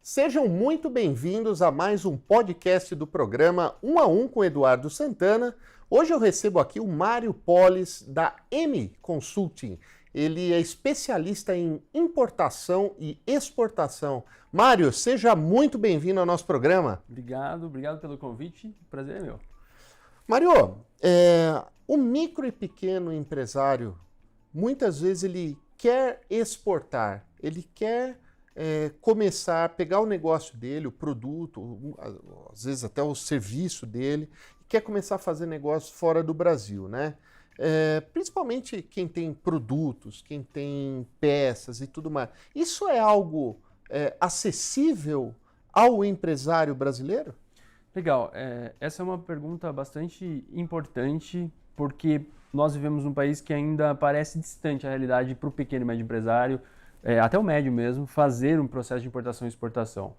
Sejam muito bem-vindos a mais um podcast do programa 1 a 1 com Eduardo Santana. Hoje eu recebo aqui o Mário Polis, da M Consulting. Ele é especialista em importação e exportação. Mário, seja muito bem-vindo ao nosso programa. Obrigado pelo convite. O prazer é meu. Mário, o micro e pequeno empresário, muitas vezes ele quer exportar, ele quer começar a pegar o negócio dele, o produto, às vezes até o serviço dele, e quer começar a fazer negócio fora do Brasil, né? Principalmente quem tem produtos, quem tem peças e tudo mais. Isso é algo acessível ao empresário brasileiro? Legal. Essa é uma pergunta bastante importante, porque nós vivemos num país que ainda parece distante a realidade para o pequeno e médio empresário, até o médio mesmo, fazer um processo de importação e exportação.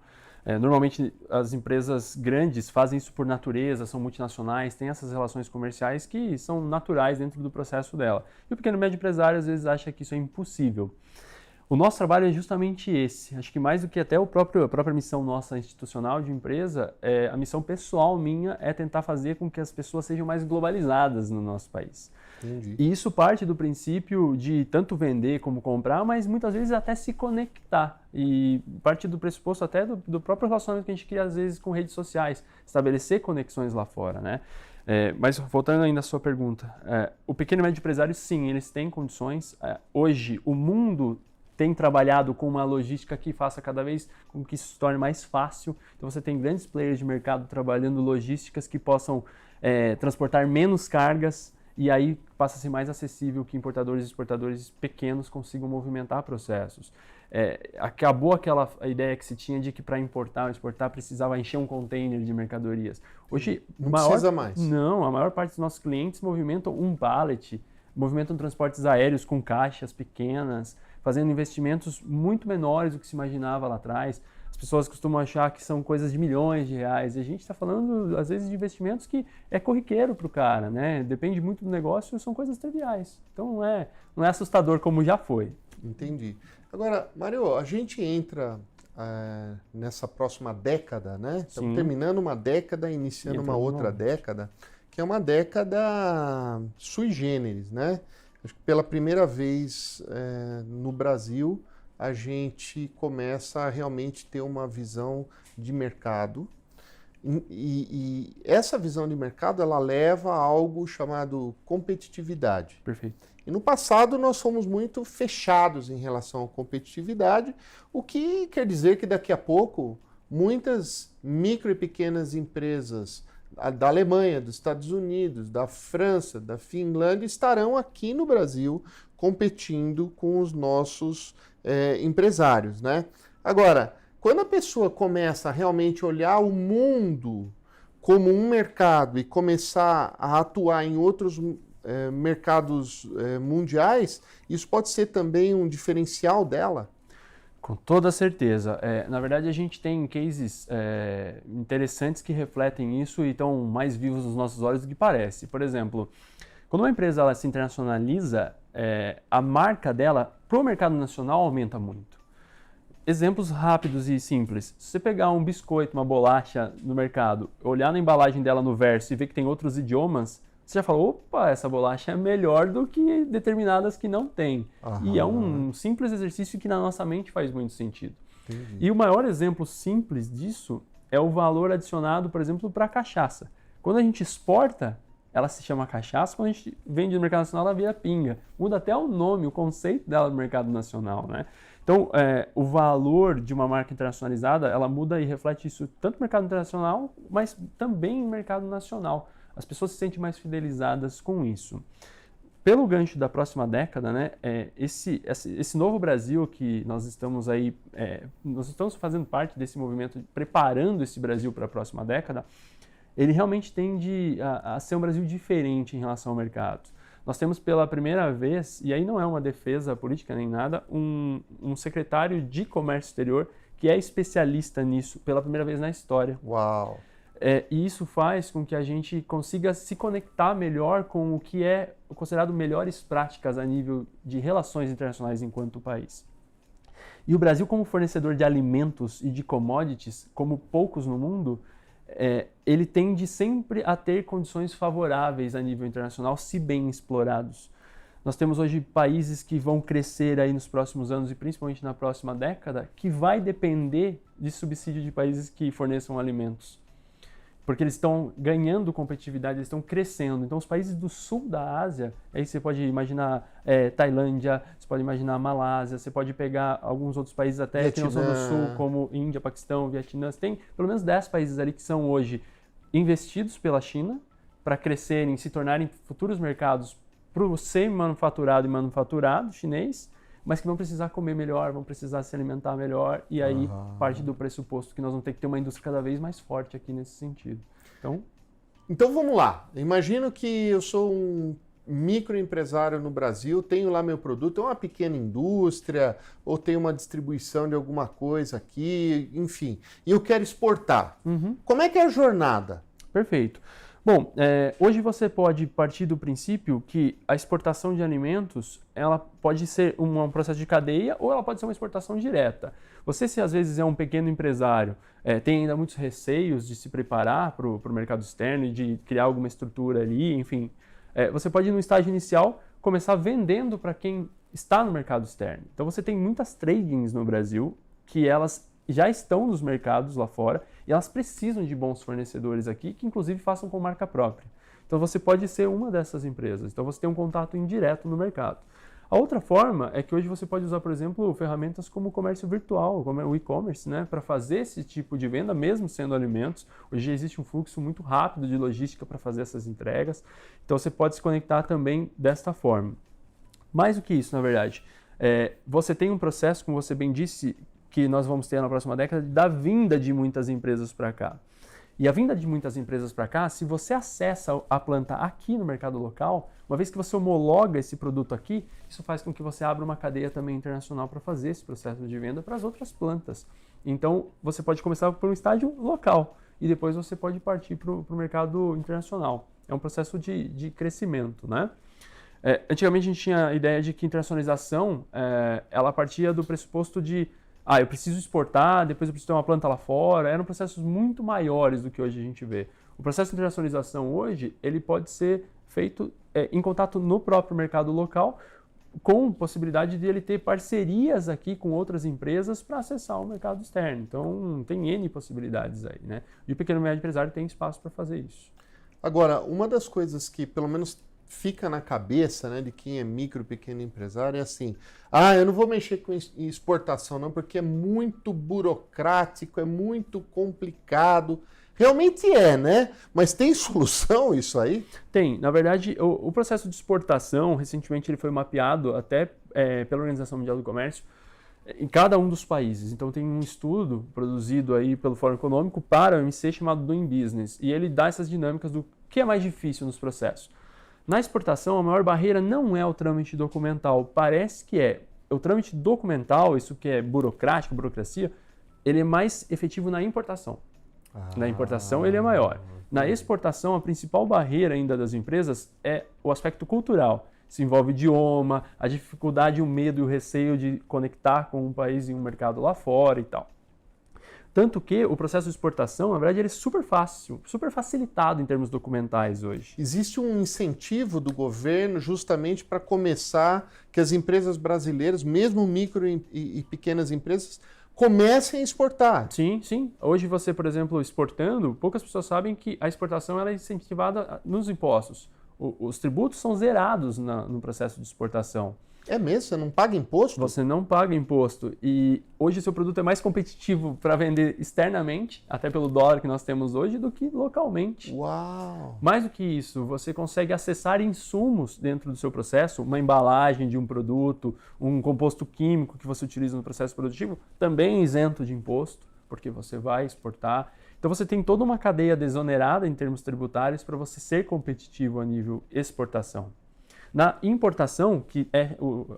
Normalmente as empresas grandes fazem isso por natureza, são multinacionais, têm essas relações comerciais que são naturais dentro do processo dela. E o pequeno e médio empresário às vezes acha que isso é impossível. O nosso trabalho é justamente esse. Acho que mais do que até a própria missão nossa institucional de empresa, a missão pessoal minha é tentar fazer com que as pessoas sejam mais globalizadas no nosso país. Entendi. E isso parte do princípio de tanto vender como comprar, mas muitas vezes até se conectar. E parte do pressuposto até do próprio relacionamento que a gente cria às vezes com redes sociais, estabelecer conexões lá fora, né? Mas voltando ainda à sua pergunta, o pequeno e médio empresário, sim, eles têm condições. Hoje, o mundo tem trabalhado com uma logística que faça cada vez com que isso se torne mais fácil. Então você tem grandes players de mercado trabalhando logísticas que possam transportar menos cargas e aí passa a ser mais acessível que importadores e exportadores pequenos consigam movimentar processos. Acabou aquela ideia que se tinha de que para importar ou exportar precisava encher um container de mercadorias. Hoje, não precisa mais. Não, a maior parte dos nossos clientes movimentam um pallet, movimentam transportes aéreos com caixas pequenas, fazendo investimentos muito menores do que se imaginava lá atrás. As pessoas costumam achar que são coisas de milhões de reais, e a gente está falando, às vezes, de investimentos que é corriqueiro para o cara, né? Depende muito do negócio, são coisas triviais. Então, não é assustador como já foi. Entendi. Agora, Mário, a gente entra nessa próxima década, né? Estamos terminando uma década, iniciando uma outra década, que é uma década sui generis, né? Acho que pela primeira vez no Brasil, a gente começa a realmente ter uma visão de mercado. E essa visão de mercado, ela leva a algo chamado competitividade. Perfeito. E no passado nós fomos muito fechados em relação à competitividade, o que quer dizer que daqui a pouco muitas micro e pequenas empresas da Alemanha, dos Estados Unidos, da França, da Finlândia, estarão aqui no Brasil competindo com os nossos empresários, né? Agora, quando a pessoa começa a realmente olhar o mundo como um mercado e começar a atuar em outros mercados mundiais, isso pode ser também um diferencial dela? Com toda certeza. Na verdade, a gente tem cases interessantes que refletem isso e estão mais vivos nos nossos olhos do que parece. Por exemplo, quando uma empresa ela se internacionaliza, a marca dela para o mercado nacional aumenta muito. Exemplos rápidos e simples. Se você pegar um biscoito, uma bolacha no mercado, olhar na embalagem dela no verso e ver que tem outros idiomas, você já fala, opa, essa bolacha é melhor do que determinadas que não tem. Aham. E é um simples exercício que na nossa mente faz muito sentido. Entendi. E o maior exemplo simples disso é o valor adicionado, por exemplo, para a cachaça. Quando a gente exporta, ela se chama cachaça, quando a gente vende no mercado nacional, ela vira pinga. Muda até o nome, o conceito dela no mercado nacional, né? Então, o valor de uma marca internacionalizada, ela muda e reflete isso tanto no mercado internacional, mas também no mercado nacional. As pessoas se sentem mais fidelizadas com isso. Pelo gancho da próxima década, né, esse novo Brasil que nós estamos aí, nós estamos fazendo parte desse movimento, preparando esse Brasil para a próxima década, ele realmente tende a ser um Brasil diferente em relação ao mercado. Nós temos pela primeira vez, e aí não é uma defesa política nem nada, um secretário de comércio exterior que é especialista nisso pela primeira vez na história. Uau! E isso faz com que a gente consiga se conectar melhor com o que é considerado melhores práticas a nível de relações internacionais enquanto país. E o Brasil, como fornecedor de alimentos e de commodities, como poucos no mundo, ele tende sempre a ter condições favoráveis a nível internacional, se bem explorados. Nós temos hoje países que vão crescer aí nos próximos anos e principalmente na próxima década, que vai depender de subsídio de países que forneçam alimentos. Porque eles estão ganhando competitividade, eles estão crescendo. Então, os países do sul da Ásia, aí você pode imaginar Tailândia, você pode imaginar Malásia, você pode pegar alguns outros países até Vietnã. que não são do sul, como Índia, Paquistão, Vietnã. Você tem pelo menos 10 países ali que são hoje investidos pela China para crescerem, se tornarem futuros mercados para o semi-manufaturado e manufaturado chinês, mas que vão precisar comer melhor, vão precisar se alimentar melhor, e aí parte do pressuposto que nós vamos ter que ter uma indústria cada vez mais forte aqui nesse sentido. Então vamos lá, imagino que eu sou um microempresário no Brasil, tenho lá meu produto, é uma pequena indústria, ou tenho uma distribuição de alguma coisa aqui, enfim, e eu quero exportar. Como é que é a jornada? Perfeito. Bom, hoje você pode partir do princípio que a exportação de alimentos, ela pode ser um processo de cadeia ou ela pode ser uma exportação direta. Você, se às vezes é um pequeno empresário, tem ainda muitos receios de se preparar para o mercado externo e de criar alguma estrutura ali, enfim, você pode, no estágio inicial, começar vendendo para quem está no mercado externo. Então você tem muitas tradings no Brasil que elas já estão nos mercados lá fora e elas precisam de bons fornecedores aqui, que inclusive façam com marca própria. Então você pode ser uma dessas empresas, então você tem um contato indireto no mercado. A outra forma é que hoje você pode usar, por exemplo, ferramentas como o comércio virtual, como o e-commerce, né, para fazer esse tipo de venda, mesmo sendo alimentos. Hoje existe um fluxo muito rápido de logística para fazer essas entregas, então você pode se conectar também desta forma. Mais do que isso, na verdade, você tem um processo, como você bem disse, que nós vamos ter na próxima década, da vinda de muitas empresas para cá. E a vinda de muitas empresas para cá, se você acessa a planta aqui no mercado local, uma vez que você homologa esse produto aqui, isso faz com que você abra uma cadeia também internacional para fazer esse processo de venda para as outras plantas. Então, você pode começar por um estágio local e depois você pode partir para o mercado internacional. É um processo de crescimento, né? Antigamente a gente tinha a ideia de que internacionalização, ela partia do pressuposto de eu preciso exportar, depois eu preciso ter uma planta lá fora. Eram processos muito maiores do que hoje a gente vê. O processo de internacionalização hoje, ele pode ser feito em contato no próprio mercado local, com possibilidade de ele ter parcerias aqui com outras empresas para acessar o mercado externo. Então, tem N possibilidades aí, né? E o pequeno e médio empresário tem espaço para fazer isso. Agora, uma das coisas que, pelo menos, fica na cabeça, né, de quem é micro, pequeno empresário é assim, eu não vou mexer com exportação não, porque é muito burocrático, é muito complicado. Realmente né? Mas tem solução isso aí? Tem. Na verdade, o processo de exportação, recentemente ele foi mapeado até pela Organização Mundial do Comércio, em cada um dos países. Então tem um estudo produzido aí pelo Fórum Econômico para o OMC chamado Doing Business, e ele dá essas dinâmicas do que é mais difícil nos processos. Na exportação, a maior barreira não é o trâmite documental, parece que é. O trâmite documental, isso que é burocrático, burocracia, ele é mais efetivo na importação. Na importação ele é maior. Na exportação, a principal barreira ainda das empresas é o aspecto cultural. Se envolve idioma, a dificuldade, o medo e o receio de conectar com um país e um mercado lá fora e tal. Tanto que o processo de exportação, na verdade, ele é super fácil, super facilitado em termos documentais hoje. Existe um incentivo do governo justamente para começar que as empresas brasileiras, mesmo micro e pequenas empresas, comecem a exportar. Sim, sim. Hoje você, por exemplo, exportando, poucas pessoas sabem que a exportação ela é incentivada nos impostos. Os tributos são zerados no processo de exportação. É mesmo? Você não paga imposto? Você não paga imposto. E hoje seu produto é mais competitivo para vender externamente, até pelo dólar que nós temos hoje, do que localmente. Uau! Mais do que isso, você consegue acessar insumos dentro do seu processo, uma embalagem de um produto, um composto químico que você utiliza no processo produtivo, também isento de imposto, porque você vai exportar. Então você tem toda uma cadeia desonerada em termos tributários para você ser competitivo a nível exportação. Na importação, que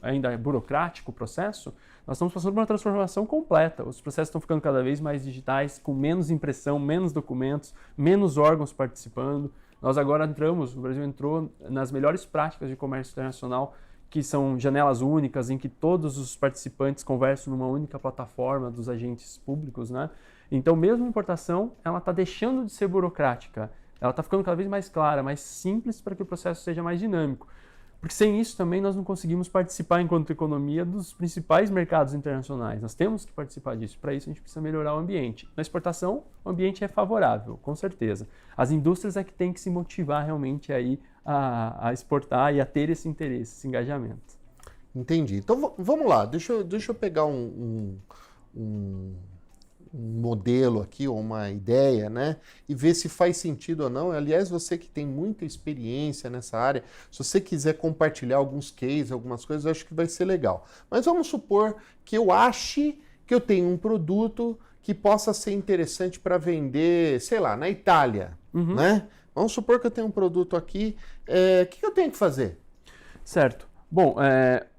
ainda é burocrático o processo, nós estamos passando por uma transformação completa. Os processos estão ficando cada vez mais digitais, com menos impressão, menos documentos, menos órgãos participando. Nós agora o Brasil entrou nas melhores práticas de comércio internacional, que são janelas únicas, em que todos os participantes conversam numa única plataforma dos agentes públicos, né? Então, mesmo a importação, ela está deixando de ser burocrática. Ela está ficando cada vez mais clara, mais simples, para que o processo seja mais dinâmico. Porque sem isso também nós não conseguimos participar enquanto economia dos principais mercados internacionais. Nós temos que participar disso. Para isso a gente precisa melhorar o ambiente. Na exportação, o ambiente é favorável, com certeza. As indústrias é que têm que se motivar realmente aí a exportar e a ter esse interesse, esse engajamento. Entendi. Então vamos lá, deixa eu pegar um modelo aqui, ou uma ideia, né? E ver se faz sentido ou não. Aliás, você que tem muita experiência nessa área, se você quiser compartilhar alguns cases, algumas coisas, eu acho que vai ser legal. Mas vamos supor que eu ache que eu tenho um produto que possa ser interessante para vender, sei lá, na Itália, né? Vamos supor que eu tenho um produto aqui, o que eu tenho que fazer? Certo. Bom,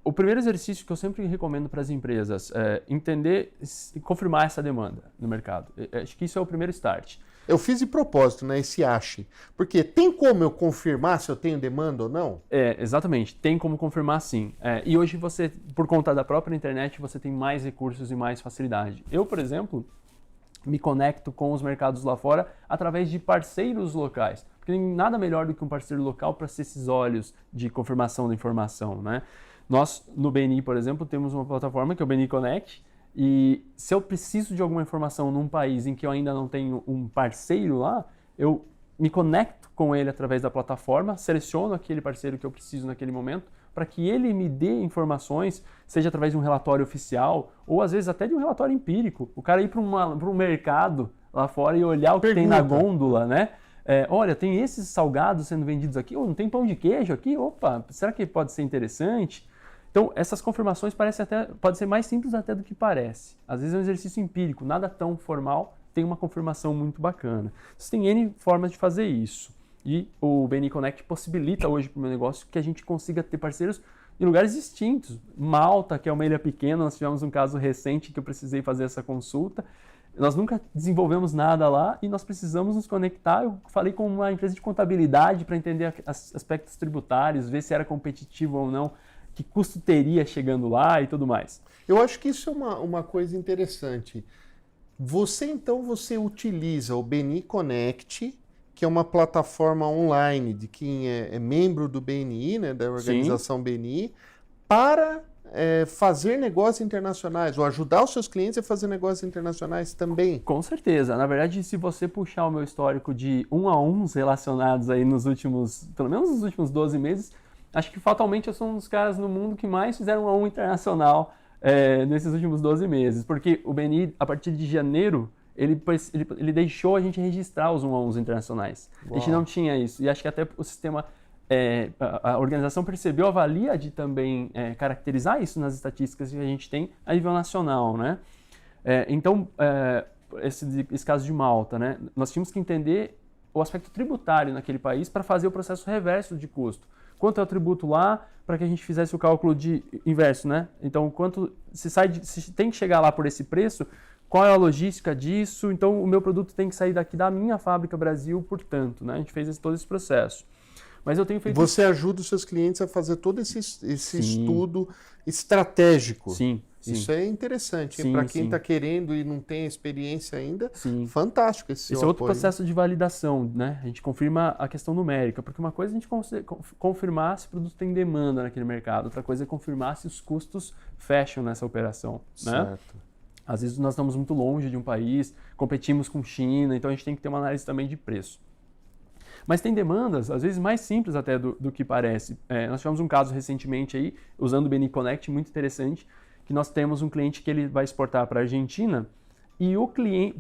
o primeiro exercício que eu sempre recomendo para as empresas é entender e confirmar essa demanda no mercado. Acho que isso é o primeiro start. Eu fiz de propósito, né, esse ache. Porque tem como eu confirmar se eu tenho demanda ou não? Exatamente. Tem como confirmar sim. E hoje você, por conta da própria internet, você tem mais recursos e mais facilidade. Eu, por exemplo, me conecto com os mercados lá fora através de parceiros locais. Porque tem nada melhor do que um parceiro local para ser esses olhos de confirmação da informação, né? Nós, no BNI, por exemplo, temos uma plataforma que é o BNI Connect, e se eu preciso de alguma informação num país em que eu ainda não tenho um parceiro lá, eu me conecto com ele através da plataforma, seleciono aquele parceiro que eu preciso naquele momento, para que ele me dê informações, seja através de um relatório oficial, ou às vezes até de um relatório empírico. O cara ir para um mercado lá fora e olhar o que tem na gôndola, né? Olha, tem esses salgados sendo vendidos aqui, ou não tem pão de queijo aqui? Opa, será que pode ser interessante? Então, essas confirmações pode ser mais simples até do que parece. Às vezes é um exercício empírico, nada tão formal, tem uma confirmação muito bacana. Você tem N formas de fazer isso. E o BNI Connect possibilita hoje para o meu negócio que a gente consiga ter parceiros em lugares distintos. Malta, que é uma ilha pequena, nós tivemos um caso recente que eu precisei fazer essa consulta. Nós nunca desenvolvemos nada lá e nós precisamos nos conectar. Eu falei com uma empresa de contabilidade para entender aspectos tributários, ver se era competitivo ou não, que custo teria chegando lá e tudo mais. Eu acho que isso é uma coisa interessante. Você utiliza o BNI Connect, que é uma plataforma online de quem é membro do BNI, né, da organização Sim. BNI, para fazer negócios internacionais, ou ajudar os seus clientes a fazer negócios internacionais também. Com certeza. Na verdade, se você puxar o meu histórico de 1 a 1 relacionados aí pelo menos nos últimos 12 meses, acho que fatalmente eu sou um dos caras no mundo que mais fizeram 1 a 1 internacional nesses últimos 12 meses, porque o BNI, a partir de janeiro, ele deixou a gente registrar os 1 a 1 internacionais. Uau. A gente não tinha isso, e acho que até o sistema, a organização percebeu a valia de também caracterizar isso nas estatísticas que a gente tem a nível nacional, né? Então, esse caso de Malta, né? Nós tínhamos que entender o aspecto tributário naquele país para fazer o processo reverso de custo. Quanto é o tributo lá, para que a gente fizesse o cálculo de inverso, né? Então, se tem que chegar lá por esse preço, qual é a logística disso? Então, o meu produto tem que sair daqui da minha fábrica Brasil, portanto, né? A gente fez todo esse processo. Mas eu tenho feito... Você ajuda os seus clientes a fazer todo esse estudo estratégico. Sim. Isso é interessante. Para quem está querendo e não tem experiência ainda, fantástico esse é outro processo de validação, né? A gente confirma a questão numérica, porque uma coisa é a gente confirmar se o produto tem demanda naquele mercado, outra coisa é confirmar se os custos fecham nessa operação, né? Certo. Às vezes nós estamos muito longe de um país, competimos com China, então a gente tem que ter uma análise também de preço. Mas tem demandas, às vezes mais simples até do que parece. Nós tivemos um caso recentemente aí, usando o BNI Connect, muito interessante, que nós temos um cliente que ele vai exportar para a Argentina e o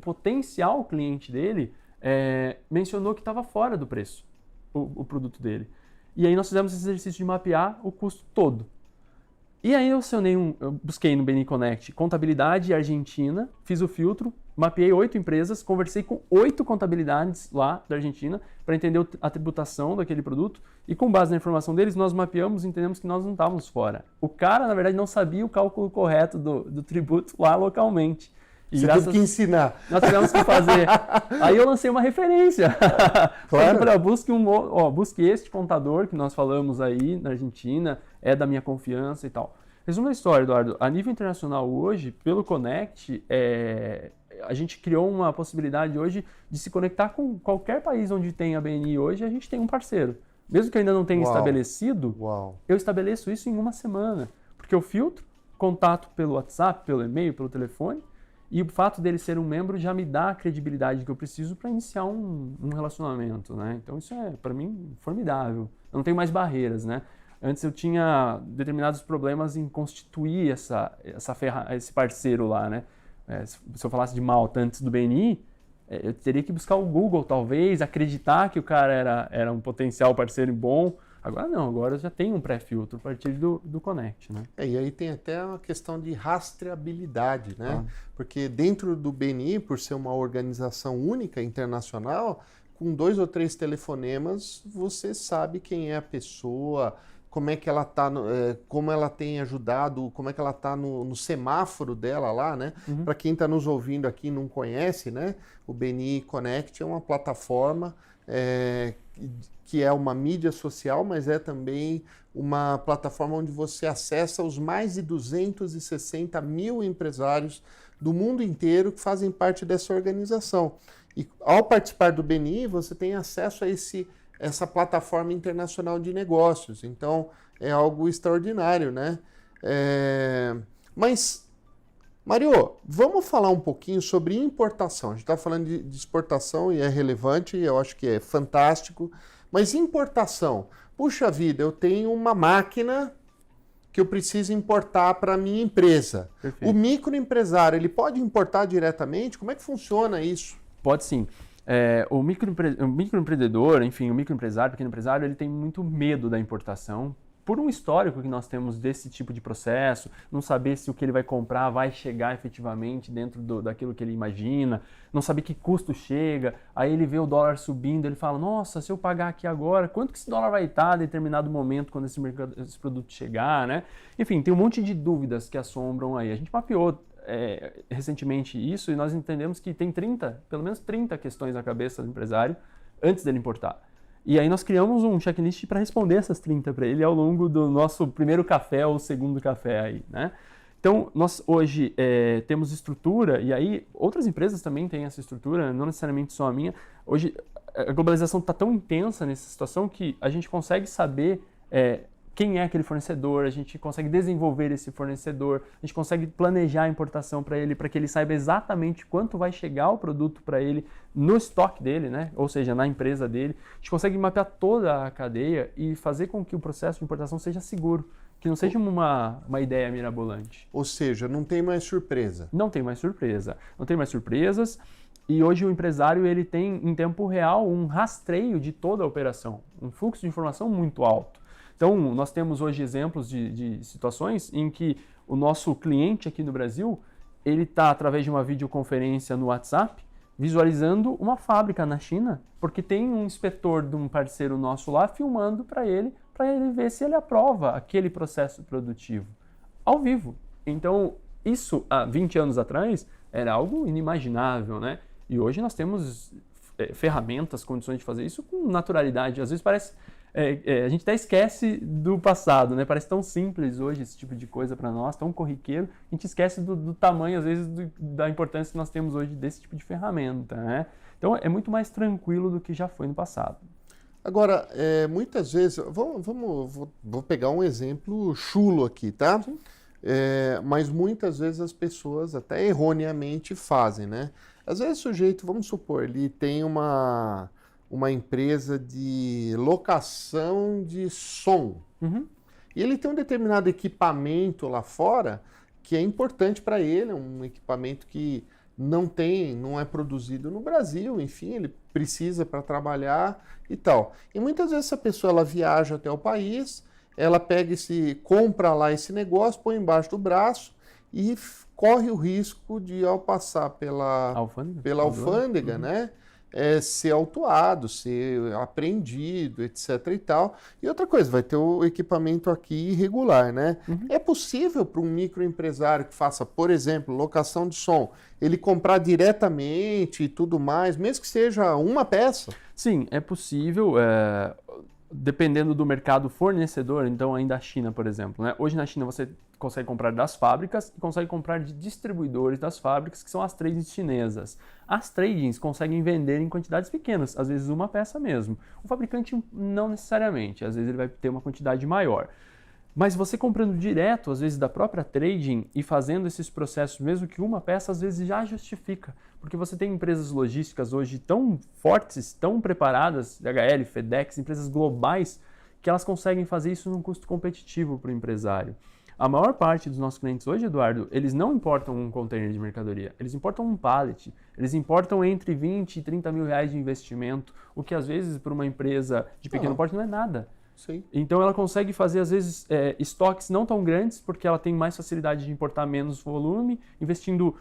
potencial cliente dele mencionou que estava fora do preço o produto dele. E aí nós fizemos esse exercício de mapear o custo todo. E aí eu busquei no BNI Connect contabilidade argentina, fiz o filtro, mapeei 8 empresas, conversei com 8 contabilidades lá da Argentina para entender a tributação daquele produto e com base na informação deles, nós mapeamos e entendemos que nós não estávamos fora. O cara, na verdade, não sabia o cálculo correto do tributo lá localmente. E você teve que ensinar. Nós tivemos que fazer. Aí eu lancei uma referência. Claro. Busque este contador que nós falamos aí na Argentina, é da minha confiança e tal. Resumo da história, Eduardo. A nível internacional hoje, pelo Connect, a gente criou uma possibilidade hoje de se conectar com qualquer país onde tem a BNI hoje, a gente tem um parceiro. Mesmo que eu ainda não tenha estabelecido, eu estabeleço isso em uma semana. Porque eu filtro contato pelo WhatsApp, pelo e-mail, pelo telefone, e o fato dele ser um membro já me dá a credibilidade que eu preciso para iniciar um relacionamento, né? Então isso é, para mim, formidável. Eu não tenho mais barreiras, né? Antes eu tinha determinados problemas em constituir esse parceiro lá, né? Se eu falasse de Malta antes do BNI, eu teria que buscar o Google, talvez, acreditar que o cara era um potencial parceiro bom. Agora não, agora eu já tenho um pré-filtro a partir do Connect, né? E aí tem até uma questão de rastreabilidade, né? Porque dentro do BNI, por ser uma organização única, internacional, com 2 ou 3 telefonemas, você sabe quem é a pessoa, como é que ela está, como ela tem ajudado, como é que ela está no semáforo dela lá, né? Para quem está nos ouvindo aqui e não conhece, né? O BNI Connect é uma plataforma que é uma mídia social, mas é também uma plataforma onde você acessa os mais de 260 mil empresários do mundo inteiro que fazem parte dessa organização. E ao participar do BNI, você tem acesso a essa plataforma internacional de negócios. Então, é algo extraordinário, né? Mas, Mário, vamos falar um pouquinho sobre importação. A gente está falando de exportação e é relevante, eu acho que é fantástico. Mas importação, puxa vida, eu tenho uma máquina que eu preciso importar para a minha empresa. Perfeito. O microempresário, ele pode importar diretamente? Como é que funciona isso? Pode sim. O microempreendedor, enfim, o microempresário, o pequeno empresário, ele tem muito medo da importação por um histórico que nós temos desse tipo de processo, não saber se o que ele vai comprar vai chegar efetivamente dentro daquilo que ele imagina, não saber que custo chega, aí ele vê o dólar subindo, ele fala, nossa, se eu pagar aqui agora, quanto que esse dólar vai estar em determinado momento quando esse produto chegar, né? Enfim, tem um monte de dúvidas que assombram aí. A gente mapeou recentemente isso e nós entendemos que tem pelo menos 30 questões na cabeça do empresário antes dele importar. E aí nós criamos um checklist para responder essas 30 para ele ao longo do nosso primeiro café ou segundo café aí, né? Então, nós hoje temos estrutura, e aí outras empresas também têm essa estrutura, não necessariamente só a minha. Hoje, a globalização está tão intensa nessa situação que a gente consegue saber quem é aquele fornecedor, a gente consegue desenvolver esse fornecedor, a gente consegue planejar a importação para ele, para que ele saiba exatamente quanto vai chegar o produto para ele no estoque dele, né? Ou seja, na empresa dele. A gente consegue mapear toda a cadeia e fazer com que o processo de importação seja seguro, que não seja uma ideia mirabolante. Ou seja, não tem mais surpresa. Não tem mais surpresa. Não tem mais surpresas. E hoje o empresário ele tem em tempo real um rastreio de toda a operação, um fluxo de informação muito alto. Então, nós temos hoje exemplos de situações em que o nosso cliente aqui no Brasil, ele está, através de uma videoconferência no WhatsApp, visualizando uma fábrica na China, porque tem um inspetor de um parceiro nosso lá filmando para ele ver se ele aprova aquele processo produtivo, ao vivo. Então, isso, há 20 anos atrás, era algo inimaginável, né? E hoje nós temos ferramentas, condições de fazer isso com naturalidade. Às vezes parece... a gente até esquece do passado, né? Parece tão simples hoje esse tipo de coisa para nós, tão corriqueiro, a gente esquece do tamanho, às vezes, da importância que nós temos hoje desse tipo de ferramenta, né? Então, é muito mais tranquilo do que já foi no passado. Agora, muitas vezes, vou pegar um exemplo chulo aqui, tá? Mas muitas vezes as pessoas até erroneamente fazem, né? Às vezes o sujeito, vamos supor, ele tem uma empresa de locação de som. E ele tem um determinado equipamento lá fora que é importante para ele, um equipamento que não é produzido no Brasil, enfim, ele precisa para trabalhar e tal. E muitas vezes essa pessoa ela viaja até o país, ela compra lá esse negócio, põe embaixo do braço e corre o risco de, ao passar pela alfândega, né, ser autuado, ser apreendido, etc. e tal. E outra coisa, vai ter o equipamento aqui irregular, né? É possível para um microempresário que faça, por exemplo, locação de som, ele comprar diretamente e tudo mais, mesmo que seja uma peça? Sim, é possível, dependendo do mercado fornecedor, então ainda a China, por exemplo, né? Hoje na China você consegue comprar das fábricas e consegue comprar de distribuidores das fábricas, que são as tradings chinesas. As tradings conseguem vender em quantidades pequenas, às vezes uma peça mesmo. O fabricante não necessariamente, às vezes ele vai ter uma quantidade maior. Mas você comprando direto, às vezes da própria trading e fazendo esses processos, mesmo que uma peça, às vezes já justifica. Porque você tem empresas logísticas hoje tão fortes, tão preparadas, DHL, FedEx, empresas globais, que elas conseguem fazer isso num custo competitivo para o empresário. A maior parte dos nossos clientes hoje, Eduardo, eles não importam um container de mercadoria, eles importam um pallet, eles importam entre 20 e 30 mil reais de investimento, o que às vezes para uma empresa de pequeno porte não é nada. Sim. Então ela consegue fazer às vezes estoques não tão grandes, porque ela tem mais facilidade de importar menos volume, investindo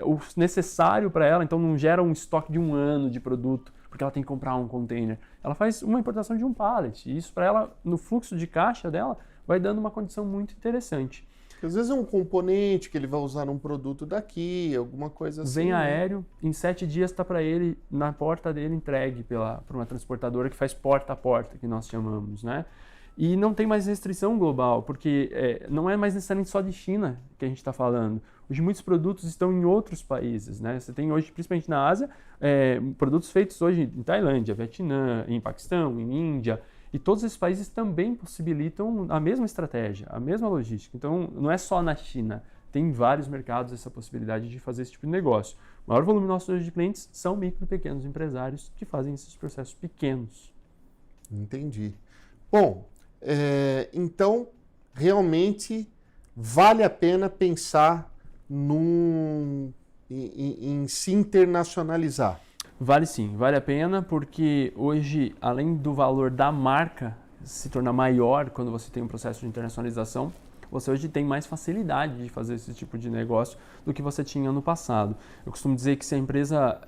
o necessário para ela, então não gera um estoque de um ano de produto, porque ela tem que comprar um container. Ela faz uma importação de um pallet, e isso para ela, no fluxo de caixa dela, vai dando uma condição muito interessante. Às vezes é um componente que ele vai usar num produto daqui, alguma coisa assim. Vem aéreo, em 7 dias está para ele, na porta dele, entregue por uma transportadora que faz porta a porta, que nós chamamos, né? E não tem mais restrição global, porque não é mais necessariamente só de China que a gente está falando. Hoje muitos produtos estão em outros países, né? Você tem hoje, principalmente na Ásia, produtos feitos hoje em Tailândia, Vietnã, em Paquistão, em Índia. E todos esses países também possibilitam a mesma estratégia, a mesma logística. Então, não é só na China. Tem em vários mercados essa possibilidade de fazer esse tipo de negócio. O maior volume nosso hoje de clientes são micro e pequenos empresários que fazem esses processos pequenos. Entendi. Bom, então, realmente vale a pena pensar em se internacionalizar. Vale sim, vale a pena, porque hoje, além do valor da marca se tornar maior quando você tem um processo de internacionalização, você hoje tem mais facilidade de fazer esse tipo de negócio do que você tinha no passado. Eu costumo dizer que se a empresa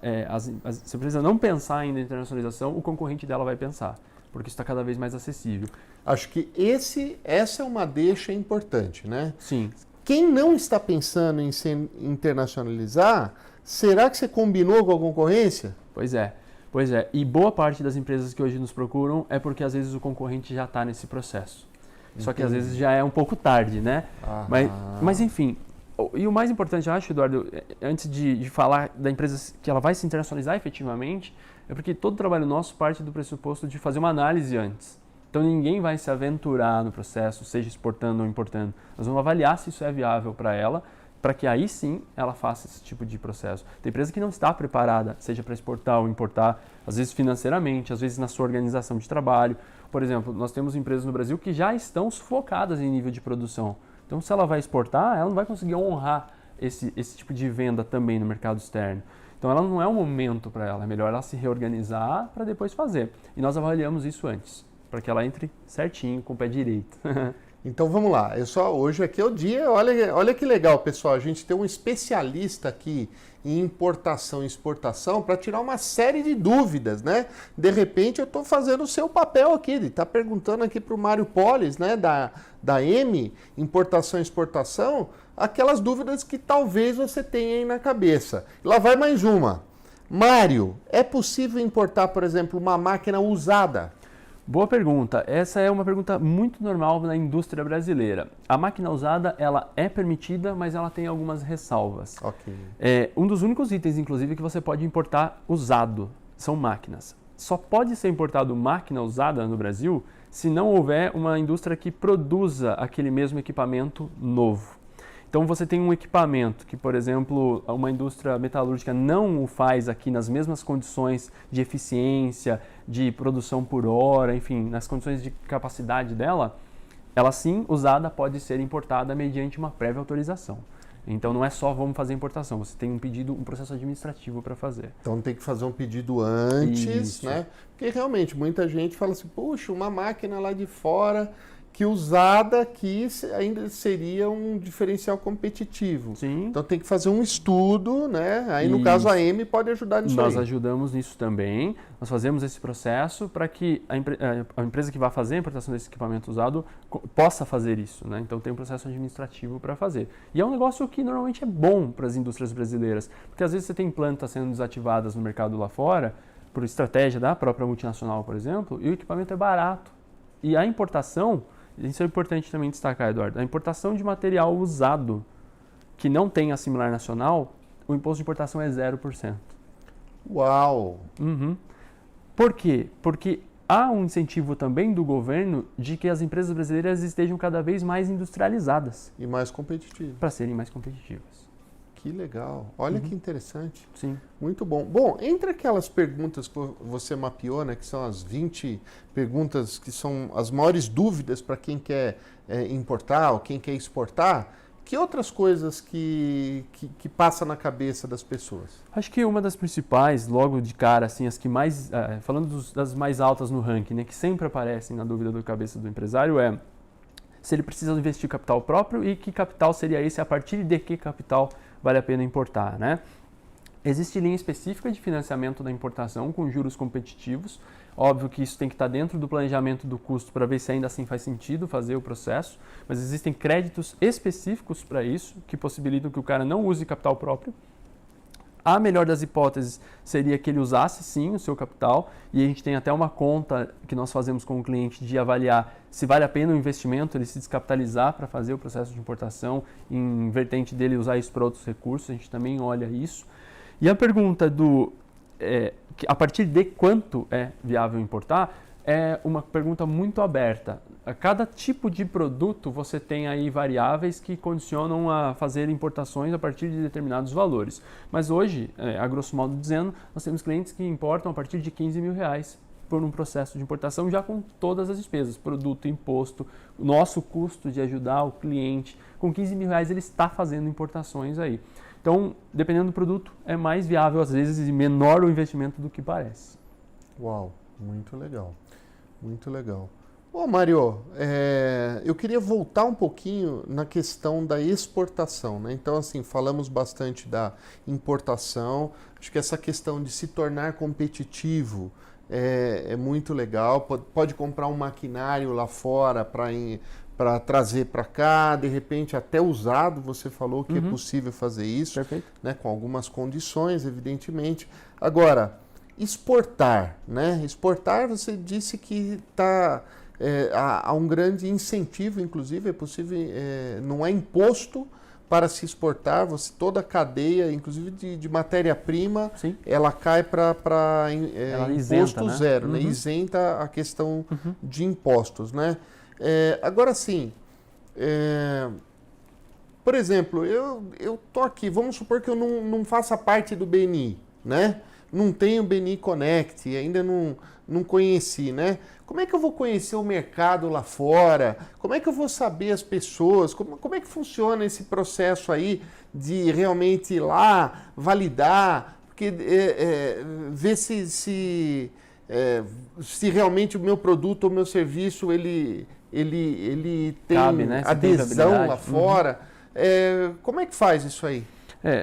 não pensar ainda em internacionalização, o concorrente dela vai pensar, porque isso está cada vez mais acessível. Acho que essa é uma deixa importante, né? Sim. Quem não está pensando em se internacionalizar, será que você combinou com a concorrência? Pois é. E boa parte das empresas que hoje nos procuram é porque às vezes o concorrente já está nesse processo. Entendi. Só que às vezes já é um pouco tarde, né? Mas enfim, e o mais importante, eu acho, Eduardo, antes de falar da empresa que ela vai se internacionalizar efetivamente, é porque todo trabalho nosso parte do pressuposto de fazer uma análise antes. Então ninguém vai se aventurar no processo, seja exportando ou importando. Nós vamos avaliar se isso é viável para ela, para que aí sim ela faça esse tipo de processo. Tem empresa que não está preparada, seja para exportar ou importar, às vezes financeiramente, às vezes na sua organização de trabalho. Por exemplo, nós temos empresas no Brasil que já estão sufocadas em nível de produção. Então, se ela vai exportar, ela não vai conseguir honrar esse tipo de venda também no mercado externo. Então, ela não é um momento para ela, é melhor ela se reorganizar para depois fazer. E nós avaliamos isso antes, para que ela entre certinho, com o pé direito. Então vamos lá, hoje aqui é o dia, olha que legal, pessoal, a gente tem um especialista aqui em importação e exportação para tirar uma série de dúvidas, né? De repente eu estou fazendo o seu papel aqui, ele está perguntando aqui para o Mário Polis, né, da M, Importação e Exportação, aquelas dúvidas que talvez você tenha aí na cabeça. Lá vai mais uma. Mário, é possível importar, por exemplo, uma máquina usada? Boa pergunta. Essa é uma pergunta muito normal na indústria brasileira. A máquina usada, ela é permitida, mas ela tem algumas ressalvas. Ok. Um dos únicos itens, inclusive, que você pode importar usado são máquinas. Só pode ser importado máquina usada no Brasil se não houver uma indústria que produza aquele mesmo equipamento novo. Então você tem um equipamento que, por exemplo, uma indústria metalúrgica não o faz aqui nas mesmas condições de eficiência, de produção por hora, enfim, nas condições de capacidade dela, ela sim, usada, pode ser importada mediante uma prévia autorização. Então não é só vamos fazer importação, você tem um processo administrativo para fazer. Então tem que fazer um pedido antes, Isso. Né? Porque realmente muita gente fala assim, puxa, uma máquina lá de fora que usada aqui ainda seria um diferencial competitivo. Sim. Então tem que fazer um estudo, né? Aí no Isso. caso a M pode ajudar nisso Nós aí. ajudamos nisso também. Nós fazemos esse processo para que a empresa que vai fazer a importação desse equipamento usado possa fazer isso, né? Então tem um processo administrativo para fazer. E é um negócio que normalmente é bom para as indústrias brasileiras, porque às vezes você tem plantas sendo desativadas no mercado lá fora, por estratégia da própria multinacional, por exemplo, e o equipamento é barato. E a importação, isso é importante também destacar, Eduardo, a importação de material usado que não tem a similar nacional, o imposto de importação é 0%. Uau! Uhum. Por quê? Porque há um incentivo também do governo de que as empresas brasileiras estejam cada vez mais industrializadas. E mais competitivo. Para serem mais competitivas. Que legal. Olha que interessante. Sim. Muito bom. Bom, entre aquelas perguntas que você mapeou, né, que são as 20 perguntas que são as maiores dúvidas para quem quer importar ou quem quer exportar, que outras coisas que passa na cabeça das pessoas? Acho que uma das principais, logo de cara, assim, as que mais, falando das mais altas no ranking, né, que sempre aparecem na dúvida da cabeça do empresário é se ele precisa investir capital próprio e que capital seria esse, a partir de que capital vale a pena importar, né? Existe linha específica de financiamento da importação com juros competitivos. Óbvio que isso tem que estar dentro do planejamento do custo para ver se ainda assim faz sentido fazer o processo, mas existem créditos específicos para isso que possibilitam que o cara não use capital próprio. A melhor das hipóteses seria que ele usasse sim o seu capital, e a gente tem até uma conta que nós fazemos com o cliente de avaliar se vale a pena o investimento, ele se descapitalizar para fazer o processo de importação, em vertente dele usar isso para outros recursos, a gente também olha isso. E a pergunta a partir de quanto é viável importar, é uma pergunta muito aberta. A cada tipo de produto você tem aí variáveis que condicionam a fazer importações a partir de determinados valores. Mas hoje, a grosso modo dizendo, nós temos clientes que importam a partir de R$15 mil por um processo de importação já com todas as despesas, produto, imposto, nosso custo de ajudar o cliente. Com R$15 mil ele está fazendo importações aí. Então, dependendo do produto, é mais viável às vezes e menor o investimento do que parece. Uau, muito legal. Muito legal. Ô, Mário, eu queria voltar um pouquinho na questão da exportação, né? Então, assim, falamos bastante da importação. Acho que essa questão de se tornar competitivo é muito legal. Pode comprar um maquinário lá fora para trazer para cá, de repente até usado, você falou que é possível fazer isso. Perfeito. Né? Com algumas condições, evidentemente. Agora, exportar, né? Exportar, você disse que há um grande incentivo, inclusive é possível, não é imposto para se exportar, toda a cadeia, inclusive de matéria-prima, ela cai para imposto isenta, né? zero, né? Isenta a questão de impostos, né? Agora sim, por exemplo, eu tô aqui, vamos supor que eu não faça parte do BNI, né? Não tenho BNI Connect, ainda não conheci, né? Como é que eu vou conhecer o mercado lá fora? Como é que eu vou saber as pessoas? Como é que funciona esse processo aí de realmente ir lá, validar, porque ver se realmente o meu produto ou o meu serviço ele tem cabe, né? adesão lá fora. Como é que faz isso aí?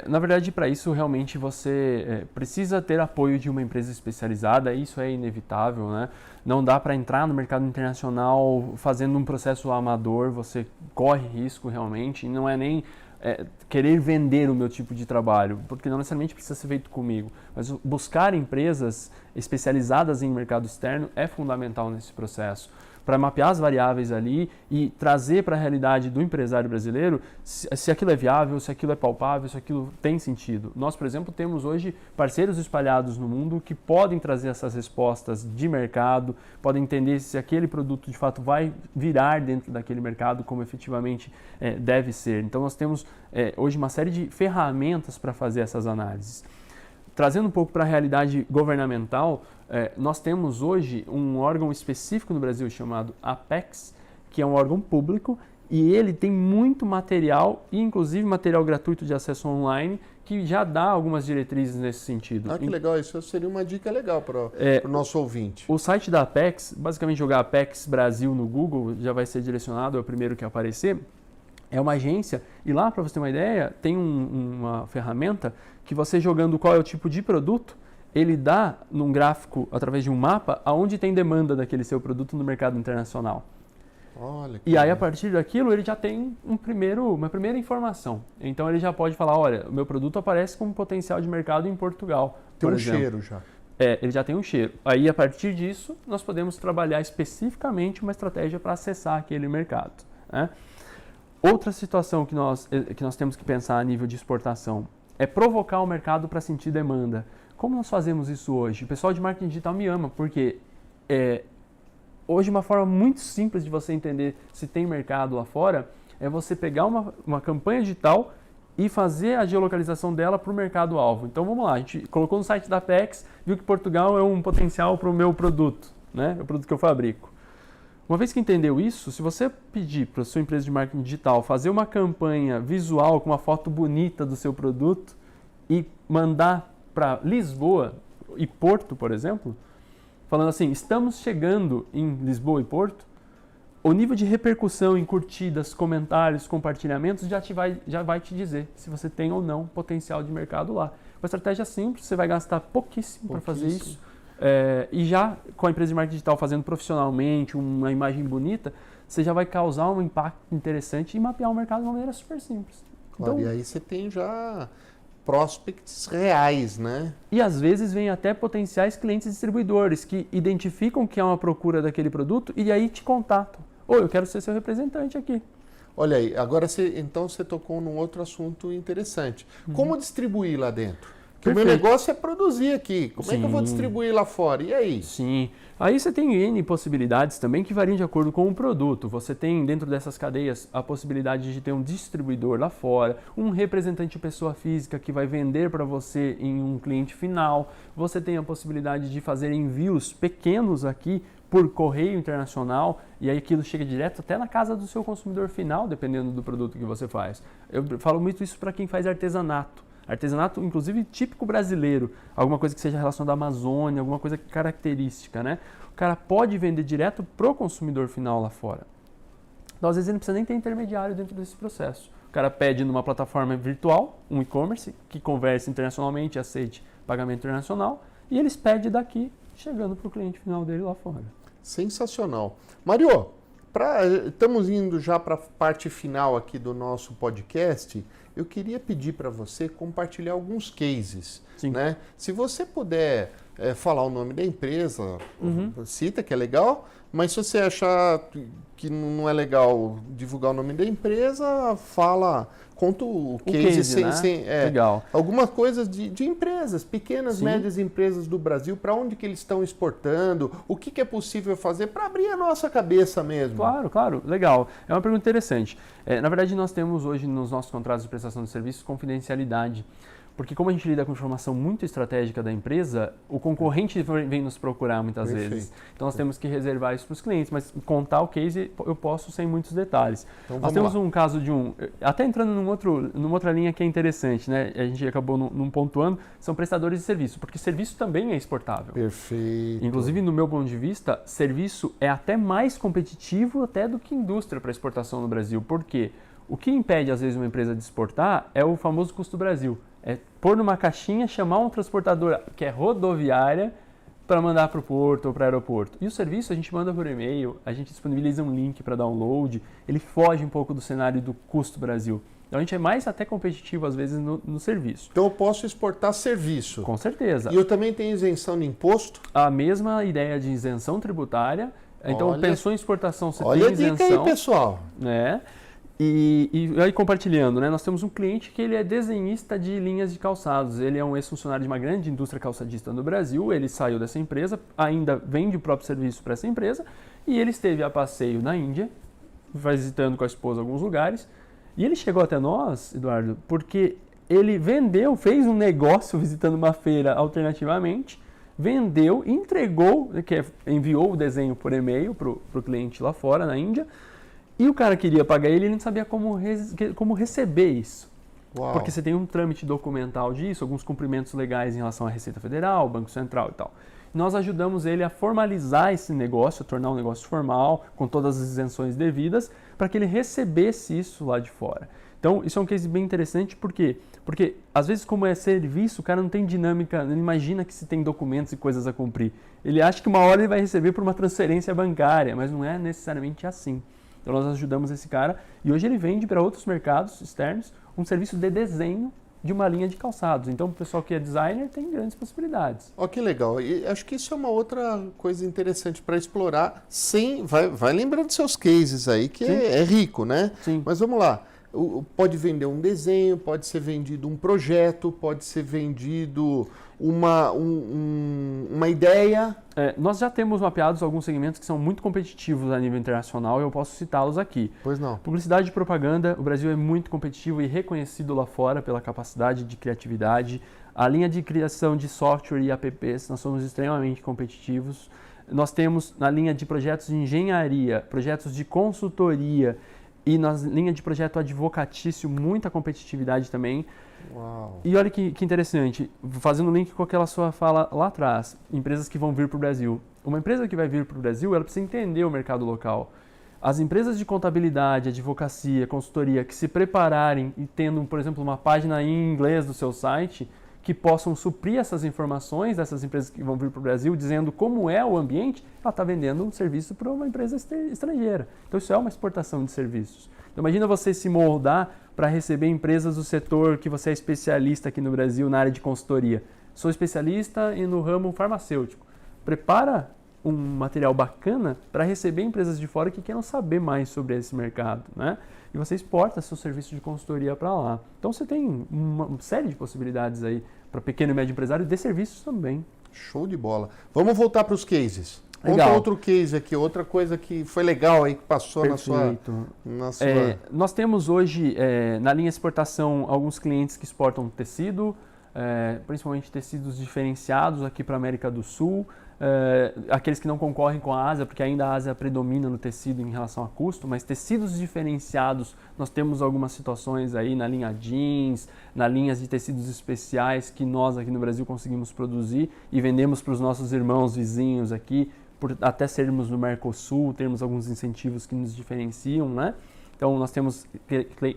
Na verdade, para isso, realmente você precisa ter apoio de uma empresa especializada, isso é inevitável, né? Não dá para entrar no mercado internacional fazendo um processo amador, você corre risco realmente, e não é nem querer vender o meu tipo de trabalho, porque não necessariamente precisa ser feito comigo, mas buscar empresas especializadas em mercado externo é fundamental nesse processo, para mapear as variáveis ali e trazer para a realidade do empresário brasileiro se aquilo é viável, se aquilo é palpável, se aquilo tem sentido. Nós, por exemplo, temos hoje parceiros espalhados no mundo que podem trazer essas respostas de mercado, podem entender se aquele produto de fato vai virar dentro daquele mercado como efetivamente deve ser. Então nós temos hoje uma série de ferramentas para fazer essas análises. Trazendo um pouco para a realidade governamental, nós temos hoje um órgão específico no Brasil chamado Apex, que é um órgão público E ele tem muito material, inclusive material gratuito de acesso online, que já dá algumas diretrizes nesse sentido. Ah, que legal, isso seria uma dica legal para o nosso ouvinte. O site da Apex, basicamente jogar Apex Brasil no Google, já vai ser direcionado, é o primeiro que aparecer. É uma agência, e lá, para você ter uma ideia, tem uma ferramenta que você jogando qual é o tipo de produto, ele dá num gráfico, através de um mapa, aonde tem demanda daquele seu produto no mercado internacional. Olha, e aí, a partir daquilo, ele já tem uma primeira informação. Então, ele já pode falar, olha, o meu produto aparece com potencial de mercado em Portugal, tem por um exemplo. cheiro já. Ele já tem um cheiro. Aí, a partir disso, nós podemos trabalhar especificamente uma estratégia para acessar aquele mercado, né? Outra situação que nós temos que pensar a nível de exportação é provocar o mercado para sentir demanda. Como nós fazemos isso hoje? O pessoal de marketing digital me ama, porque hoje uma forma muito simples de você entender se tem mercado lá fora é você pegar uma campanha digital e fazer a geolocalização dela para o mercado-alvo. Então vamos lá, a gente colocou no site da Apex, viu que Portugal é um potencial para o meu produto, né? É o produto que eu fabrico. Uma vez que entendeu isso, se você pedir para a sua empresa de marketing digital fazer uma campanha visual com uma foto bonita do seu produto e mandar para Lisboa e Porto, por exemplo, falando assim, estamos chegando em Lisboa e Porto, o nível de repercussão em curtidas, comentários, compartilhamentos já vai te dizer se você tem ou não potencial de mercado lá. Uma estratégia simples, você vai gastar pouquíssimo para fazer isso. E já com a empresa de marketing digital fazendo profissionalmente, uma imagem bonita, você já vai causar um impacto interessante e mapear o mercado de uma maneira super simples. Claro, então, e aí você tem já prospects reais, né? E às vezes vem até potenciais clientes distribuidores que identificam que há uma procura daquele produto e aí te contatam. Eu quero ser seu representante aqui. Olha aí, agora então você tocou num outro assunto interessante. Como distribuir lá dentro? Porque o meu negócio é produzir aqui. Como é que eu vou distribuir lá fora? E aí? Sim. Aí você tem N possibilidades também que variam de acordo com o produto. Você tem dentro dessas cadeias a possibilidade de ter um distribuidor lá fora, um representante pessoa física que vai vender para você em um cliente final. Você tem a possibilidade de fazer envios pequenos aqui por correio internacional e aí aquilo chega direto até na casa do seu consumidor final, dependendo do produto que você faz. Eu falo muito isso para quem faz artesanato. Artesanato, inclusive, típico brasileiro. Alguma coisa que seja relacionada à Amazônia, alguma coisa característica, né? O cara pode vender direto pro consumidor final lá fora. Então, às vezes, ele não precisa nem ter intermediário dentro desse processo. O cara pede numa plataforma virtual, um e-commerce, que converse internacionalmente e aceite pagamento internacional, e eles pedem daqui, chegando pro cliente final dele lá fora. Sensacional. Mário, estamos indo já para a parte final aqui do nosso podcast. Eu queria pedir para você compartilhar alguns cases. Né? Se você puder falar o nome da empresa, cita que é legal, mas se você achar que não é legal divulgar o nome da empresa, conta o case, né? Legal. Algumas coisas de empresas, pequenas, médias empresas do Brasil, para onde que eles estão exportando, o que é possível fazer para abrir a nossa cabeça mesmo. Claro, legal. É uma pergunta interessante. Na verdade, nós temos hoje nos nossos contratos de prestação de serviços confidencialidade. Porque como a gente lida com informação muito estratégica da empresa, o concorrente vem nos procurar muitas vezes. Então nós temos que reservar isso para os clientes, mas contar o case eu posso sem muitos detalhes. Então, nós temos um caso de até entrando numa outra linha que é interessante, né? A gente acabou não pontuando, são prestadores de serviço, porque serviço também é exportável. Perfeito. Inclusive, no meu ponto de vista, serviço é até mais competitivo até do que indústria para exportação no Brasil. Por quê? O que impede, às vezes, uma empresa de exportar é o famoso custo Brasil. É pôr numa caixinha, chamar um transportador que é rodoviária para mandar para o porto ou para o aeroporto. E o serviço a gente manda por e-mail, a gente disponibiliza um link para download, ele foge um pouco do cenário do custo Brasil. Então a gente é mais até competitivo às vezes no serviço. Então eu posso exportar serviço. Com certeza. E eu também tenho isenção de imposto? A mesma ideia de isenção tributária. Então pensou em exportação, você tem isenção. Olha a dica aí, pessoal. Né? E aí compartilhando, né? Nós temos um cliente que ele é desenhista de linhas de calçados. Ele é um ex-funcionário de uma grande indústria calçadista no Brasil. Ele saiu dessa empresa, ainda vende o próprio serviço para essa empresa. E ele esteve a passeio na Índia, visitando com a esposa alguns lugares. E ele chegou até nós, Eduardo, porque ele fez um negócio visitando uma feira alternativamente, vendeu, entregou, enviou o desenho por e-mail para o cliente lá fora, na Índia. E o cara queria pagar ele não sabia como receber isso. Uau. Porque você tem um trâmite documental disso, alguns cumprimentos legais em relação à Receita Federal, Banco Central e tal. Nós ajudamos ele a formalizar esse negócio, a tornar um negócio formal, com todas as isenções devidas, para que ele recebesse isso lá de fora. Então, isso é um case bem interessante, por quê? Porque, às vezes, como é serviço, o cara não tem dinâmica, não imagina que se tem documentos e coisas a cumprir. Ele acha que uma hora ele vai receber por uma transferência bancária, mas não é necessariamente assim. Então, nós ajudamos esse cara e hoje ele vende para outros mercados externos um serviço de desenho de uma linha de calçados. Então, o pessoal que é designer tem grandes possibilidades. Ó, que legal. E acho que isso é uma outra coisa interessante para explorar. Vai lembrando seus cases aí, que é rico, né? Sim. Mas vamos lá. Pode vender um desenho, pode ser vendido um projeto, pode ser vendido uma ideia. Nós já temos mapeados alguns segmentos que são muito competitivos a nível internacional e eu posso citá-los aqui. Pois não. Publicidade e propaganda, o Brasil é muito competitivo e reconhecido lá fora pela capacidade de criatividade. A linha de criação de software e apps, nós somos extremamente competitivos. Nós temos na linha de projetos de engenharia, projetos de consultoria e na linha de projeto advocatício, muita competitividade também. Uau. E olha que interessante, fazendo link com aquela sua fala lá atrás, empresas que vão vir para o Brasil. Uma empresa que vai vir para o Brasil, ela precisa entender o mercado local. As empresas de contabilidade, advocacia, consultoria que se prepararem e tendo, por exemplo, uma página em inglês do seu site, que possam suprir essas informações dessas empresas que vão vir para o Brasil, dizendo como é o ambiente, ela está vendendo um serviço para uma empresa estrangeira. Então isso é uma exportação de serviços. Então imagina você se moldar para receber empresas do setor que você é especialista aqui no Brasil na área de consultoria. Sou especialista no ramo farmacêutico. Prepara um material bacana para receber empresas de fora que queiram saber mais sobre esse mercado, né? E você exporta seu serviço de consultoria para lá. Então você tem uma série de possibilidades aí para pequeno e médio empresário de serviços também. Show de bola. Vamos voltar para os cases. Legal. Conta outro case aqui, outra coisa que foi legal aí, que passou na sua... Nós temos hoje, na linha exportação, alguns clientes que exportam tecido, principalmente tecidos diferenciados aqui para a América do Sul, aqueles que não concorrem com a Ásia, porque ainda a Ásia predomina no tecido em relação a custo, mas tecidos diferenciados, nós temos algumas situações aí na linha jeans, na linha de tecidos especiais que nós aqui no Brasil conseguimos produzir e vendemos para os nossos irmãos vizinhos aqui, por até sermos no Mercosul, termos alguns incentivos que nos diferenciam, né? Então nós temos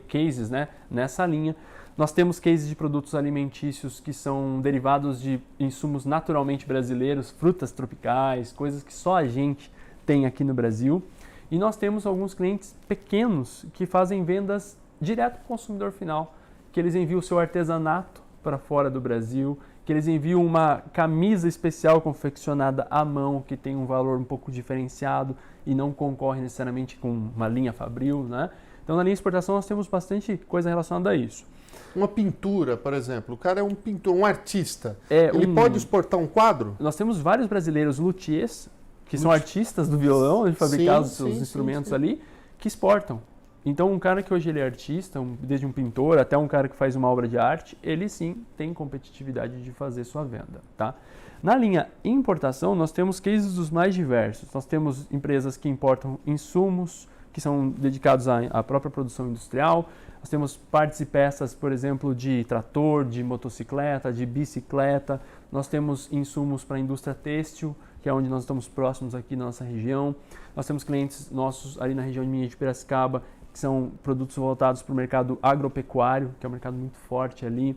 cases, né, nessa linha. Nós temos cases de produtos alimentícios que são derivados de insumos naturalmente brasileiros, frutas tropicais, coisas que só a gente tem aqui no Brasil. E nós temos alguns clientes pequenos que fazem vendas direto para o consumidor final, que eles enviam o seu artesanato para fora do Brasil, que eles enviam uma camisa especial confeccionada à mão, que tem um valor um pouco diferenciado e não concorre necessariamente com uma linha fabril, né? Então na linha de exportação nós temos bastante coisa relacionada a isso. Uma pintura, por exemplo, o cara é um pintor, um artista, ele pode exportar um quadro? Nós temos vários brasileiros luthiers, que são artistas do violão, de fabricar os seus instrumentos ali, que exportam. Então um cara que hoje ele é artista, desde um pintor até um cara que faz uma obra de arte, ele sim tem competitividade de fazer sua venda, tá? Na linha importação, nós temos cases dos mais diversos. Nós temos empresas que importam insumos, que são dedicados à própria produção industrial. Nós temos partes e peças, por exemplo, de trator, de motocicleta, de bicicleta. Nós temos insumos para a indústria têxtil, que é onde nós estamos próximos aqui na nossa região. Nós temos clientes nossos ali na região de Minha de Piracicaba, que são produtos voltados para o mercado agropecuário, que é um mercado muito forte ali.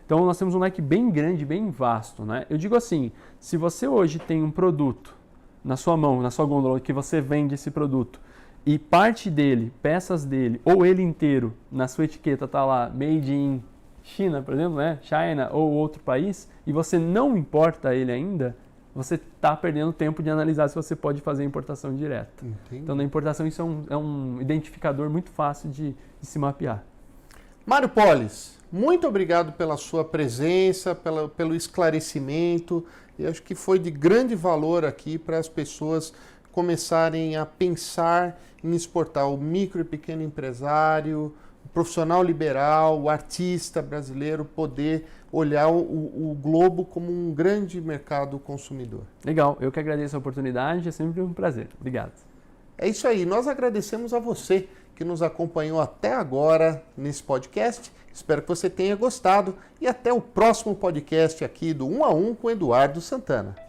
Então nós temos um leque bem grande, bem vasto, né? Eu digo assim, se você hoje tem um produto na sua mão, na sua gôndola, que você vende esse produto, e parte dele, peças dele, ou ele inteiro, na sua etiqueta está lá, made in China, por exemplo, né? China ou outro país, e você não importa ele ainda, você está perdendo tempo de analisar se você pode fazer importação direta. Entendi. Então, na importação, isso é um identificador muito fácil de se mapear. Mário Polis, muito obrigado pela sua presença, pelo esclarecimento. Eu acho que foi de grande valor aqui para as pessoas começarem a pensar em exportar o micro e pequeno empresário, o profissional liberal, o artista brasileiro, poder olhar o globo como um grande mercado consumidor. Legal, eu que agradeço a oportunidade, é sempre um prazer. Obrigado. É isso aí, nós agradecemos a você que nos acompanhou até agora nesse podcast. Espero que você tenha gostado e até o próximo podcast aqui do 1 a 1 com Eduardo Santana.